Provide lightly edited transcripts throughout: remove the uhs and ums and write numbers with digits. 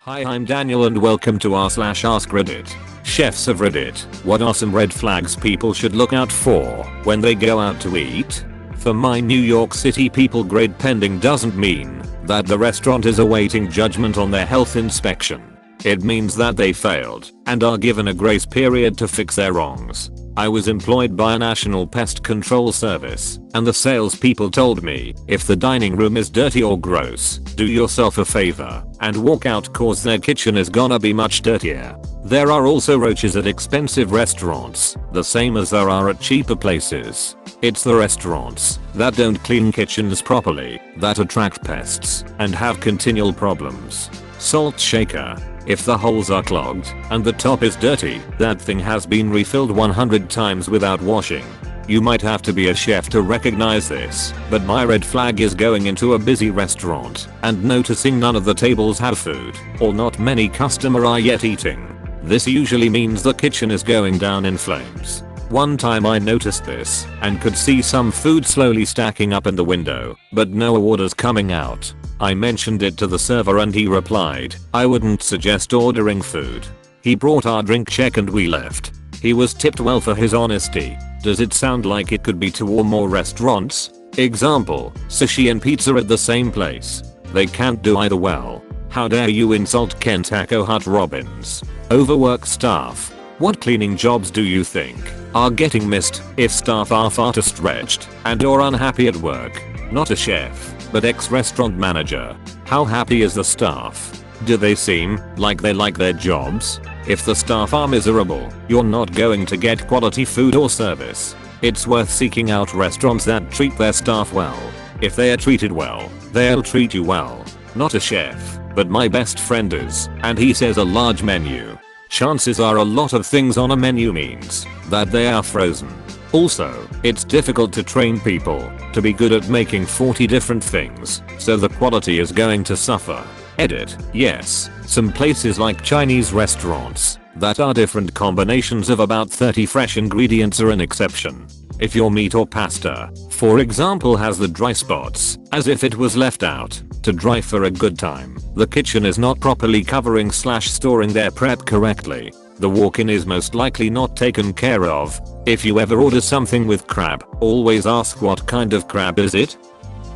Hi, I'm Daniel and welcome to r/askreddit. Chefs of Reddit, what are some red flags people should look out for when they go out to eat? For my New York City people, grade pending doesn't mean that the restaurant is awaiting judgment on their health inspection. It means that they failed and are given a grace period to fix their wrongs. I was employed by a national pest control service, and the salespeople told me, if the dining room is dirty or gross, do yourself a favor and walk out cause their kitchen is gonna be much dirtier. There are also roaches at expensive restaurants, the same as there are at cheaper places. It's the restaurants that don't clean kitchens properly that attract pests and have continual problems. Salt shaker. If the holes are clogged and the top is dirty, that thing has been refilled 100 times without washing. You might have to be a chef to recognize this, but my red flag is going into a busy restaurant and noticing none of the tables have food, or not many customers are yet eating. This usually means the kitchen is going down in flames. One time I noticed this and could see some food slowly stacking up in the window, but no orders coming out. I mentioned it to the server and he replied, I wouldn't suggest ordering food. He brought our drink check and we left. He was tipped well for his honesty. Does it sound like it could be 2 or more restaurants? Example, sushi and pizza at the same place. They can't do either well. How dare you insult Ken Taco Hut Robbins? Overwork staff. What cleaning jobs do you think are getting missed if staff are far too stretched and or unhappy at work? Not a chef, but ex-restaurant manager. How happy is the staff? Do they seem like they like their jobs? If the staff are miserable, you're not going to get quality food or service. It's worth seeking out restaurants that treat their staff well. If they are treated well, they'll treat you well. Not a chef, but my best friend is, and he says a large menu. Chances are a lot of things on a menu means that they are frozen. Also, it's difficult to train people to be good at making 40 different things, so the quality is going to suffer. Edit. Yes, some places like Chinese restaurants that are different combinations of about 30 fresh ingredients are an exception. If your meat or pasta, for example, has the dry spots, as if it was left out to dry for a good time, the kitchen is not properly covering/storing their prep correctly. The walk-in is most likely not taken care of. If you ever order something with crab, always ask what kind of crab is it?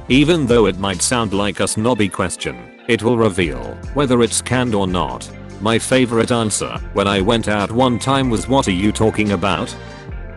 Even though it might sound like a snobby question, it will reveal whether it's canned or not. My favorite answer when I went out one time was, what are you talking about?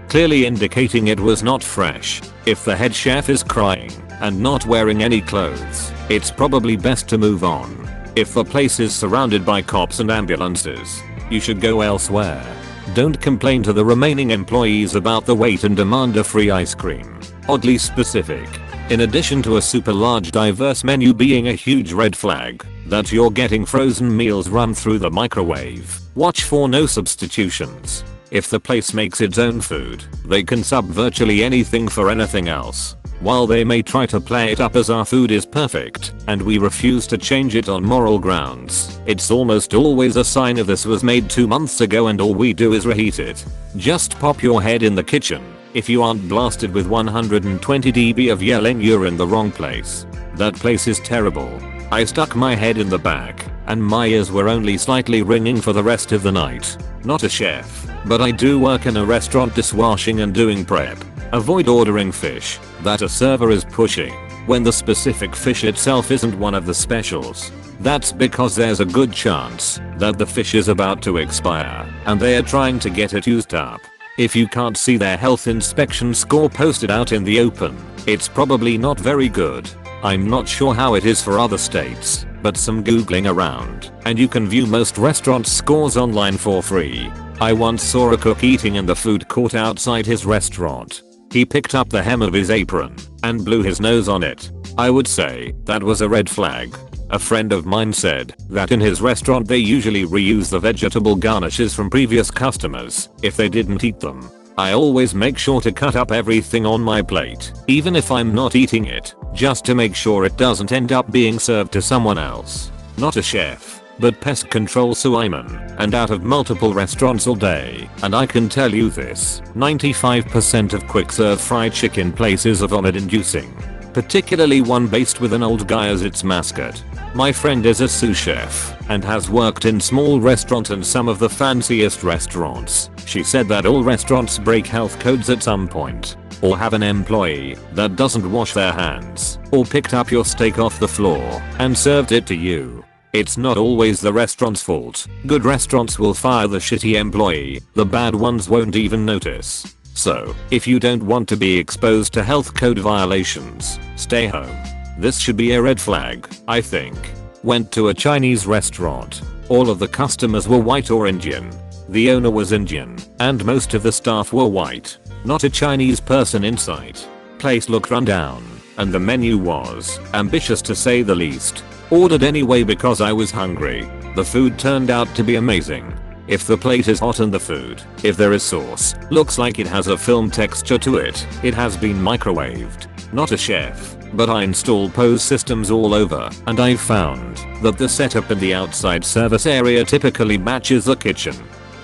Clearly indicating it was not fresh. If the head chef is crying and not wearing any clothes, it's probably best to move on. If the place is surrounded by cops and ambulances, you should go elsewhere. Don't complain to the remaining employees about the wait and demand a free ice cream. Oddly specific. In addition to a super large diverse menu being a huge red flag, that you're getting frozen meals run through the microwave. Watch for no substitutions. If the place makes its own food, they can sub virtually anything for anything else. While they may try to play it up as our food is perfect and we refuse to change it on moral grounds, it's almost always a sign of this was made 2 months ago and all we do is reheat it. Just pop your head in the kitchen if you aren't blasted with 120 dB of yelling you're in the wrong place. That place is terrible. I stuck my head in the back and my ears were only slightly ringing for the rest of the night. Not a chef, but I do work in a restaurant dishwashing and doing prep. Avoid ordering fish that a server is pushing when the specific fish itself isn't one of the specials. That's because there's a good chance that the fish is about to expire and they are trying to get it used up. If you can't see their health inspection score posted out in the open, it's probably not very good. I'm not sure how it is for other states, but some googling around and you can view most restaurant scores online for free. I once saw a cook eating in the food court outside his restaurant. He picked up the hem of his apron and blew his nose on it. I would say that was a red flag. A friend of mine said that in his restaurant they usually reuse the vegetable garnishes from previous customers if they didn't eat them. I always make sure to cut up everything on my plate, even if I'm not eating it, just to make sure it doesn't end up being served to someone else. Not a chef, but pest control suiman and out of multiple restaurants all day, and I can tell you this, 95% of quick serve fried chicken places are vomit inducing. particularly one based with an old guy as its mascot. My friend is a sous chef and has worked in small restaurants and some of the fanciest restaurants. She said that all restaurants break health codes at some point, or have an employee that doesn't wash their hands, or picked up your steak off the floor and served it to you. It's not always the restaurant's fault. Good restaurants will fire the shitty employee, the bad ones won't even notice. So, if you don't want to be exposed to health code violations, stay home. This should be a red flag, I think. Went to a Chinese restaurant. All of the customers were white or Indian. The owner was Indian, and most of the staff were white. Not a Chinese person in sight. Place looked run down, and the menu was ambitious to say the least. Ordered anyway because I was hungry. The food turned out to be amazing. If the plate is hot and the food, if there is sauce, looks like it has a film texture to it, it has been microwaved. Not a chef, but I install pose systems all over, and I've found that the setup in the outside service area typically matches the kitchen.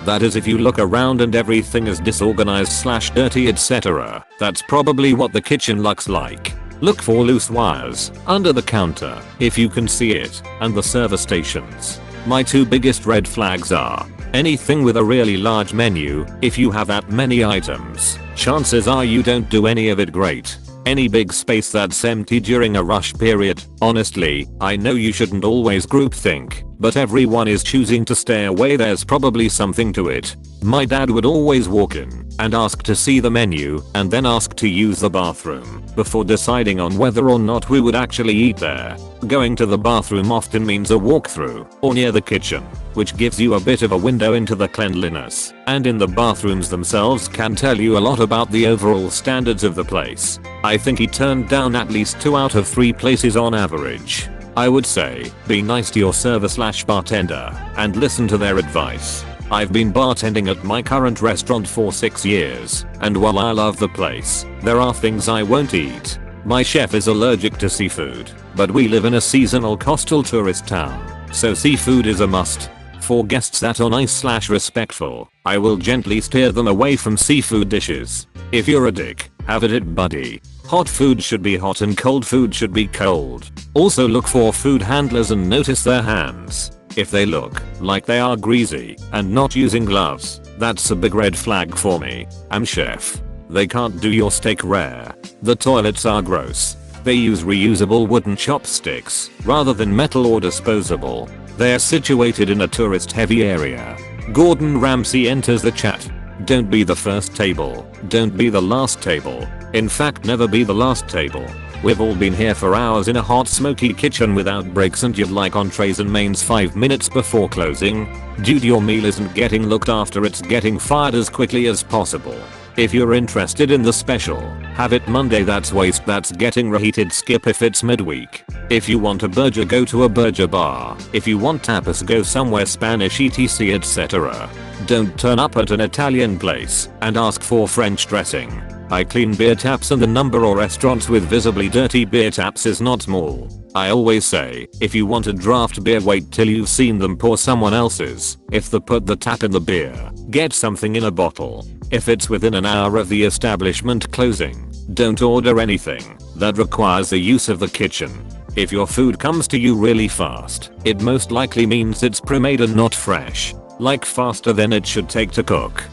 That is, if you look around and everything is disorganized / dirty etc. That's probably what the kitchen looks like. Look for loose wires under the counter if you can see it, and the service stations. My two biggest red flags are anything with a really large menu. If you have that many items, chances are you don't do any of it great. Any big space that's empty during a rush period. Honestly, I know you shouldn't always groupthink, but everyone is choosing to stay away. There's probably something to it. My dad would always walk in and ask to see the menu and then ask to use the bathroom before deciding on whether or not we would actually eat there. Going to the bathroom often means a walkthrough or near the kitchen, which gives you a bit of a window into the cleanliness, and in the bathrooms themselves can tell you a lot about the overall standards of the place. I think he turned down at least 2 out of 3 places on average. I would say, be nice to your server / bartender and listen to their advice. I've been bartending at my current restaurant for 6 years, and while I love the place, there are things I won't eat. My chef is allergic to seafood, but we live in a seasonal coastal tourist town, so seafood is a must. For guests that are nice / respectful, I will gently steer them away from seafood dishes. If you're a dick, have it buddy. Hot food should be hot and cold food should be cold. Also look for food handlers and notice their hands. If they look like they are greasy and not using gloves, that's a big red flag for me. I'm chef. They can't do your steak rare. The toilets are gross. They use reusable wooden chopsticks rather than metal or disposable. They are situated in a tourist heavy area. Gordon Ramsay enters the chat. Don't be the first table. Don't be the last table. In fact, never be the last table. We've all been here for hours in a hot smoky kitchen without breaks, and you'd like entrees and mains 5 minutes before closing. Dude, your meal isn't getting looked after, it's getting fired as quickly as possible. If you're interested in the special, have it Monday. That's waste that's getting reheated. Skip if it's midweek. If you want a burger, go to a burger bar. If you want tapas, go somewhere Spanish etc etc. Don't turn up at an Italian place and ask for French dressing. I clean beer taps, and the number of restaurants with visibly dirty beer taps is not small. I always say, if you want a draft beer, wait till you've seen them pour someone else's. If they put the tap in the beer, get something in a bottle. If it's within an hour of the establishment closing, don't order anything that requires the use of the kitchen. If your food comes to you really fast, it most likely means it's pre-made and not fresh. Like faster than it should take to cook.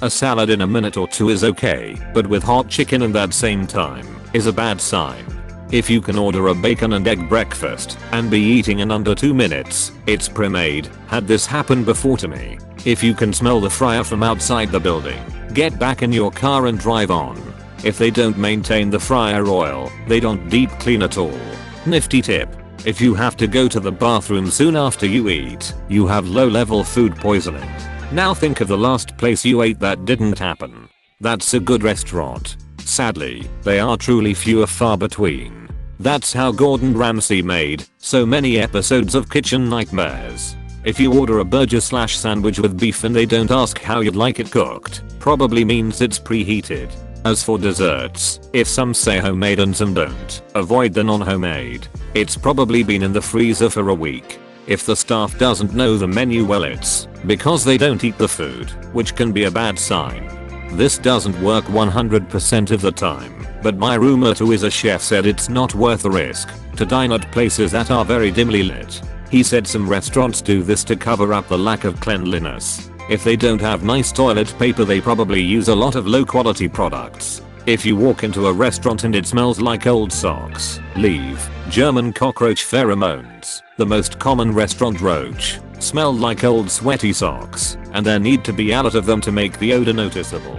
A salad in a minute or 2 is okay, but with hot chicken in that same time is a bad sign. If you can order a bacon and egg breakfast and be eating in under 2 minutes, it's pre-made. Had this happen before to me. If you can smell the fryer from outside the building, get back in your car and drive on. If they don't maintain the fryer oil, they don't deep clean at all. Nifty tip. If you have to go to the bathroom soon after you eat, you have low-level food poisoning. Now think of the last place you ate that didn't happen. That's a good restaurant. Sadly, they are truly few and far between. That's how Gordon Ramsay made so many episodes of Kitchen Nightmares. If you order a burger / sandwich with beef and they don't ask how you'd like it cooked, probably means it's preheated. As for desserts, if some say homemade and some don't, avoid the non-homemade. It's probably been in the freezer for a week. If the staff doesn't know the menu well, it's because they don't eat the food, which can be a bad sign. This doesn't work 100% of the time. But my roommate, who is a chef, said it's not worth the risk to dine at places that are very dimly lit. He said some restaurants do this to cover up the lack of cleanliness. If they don't have nice toilet paper, they probably use a lot of low quality products. If you walk into a restaurant and it smells like old socks, leave. German cockroach pheromones, the most common restaurant roach, smell like old sweaty socks, and there need to be a lot of them to make the odor noticeable.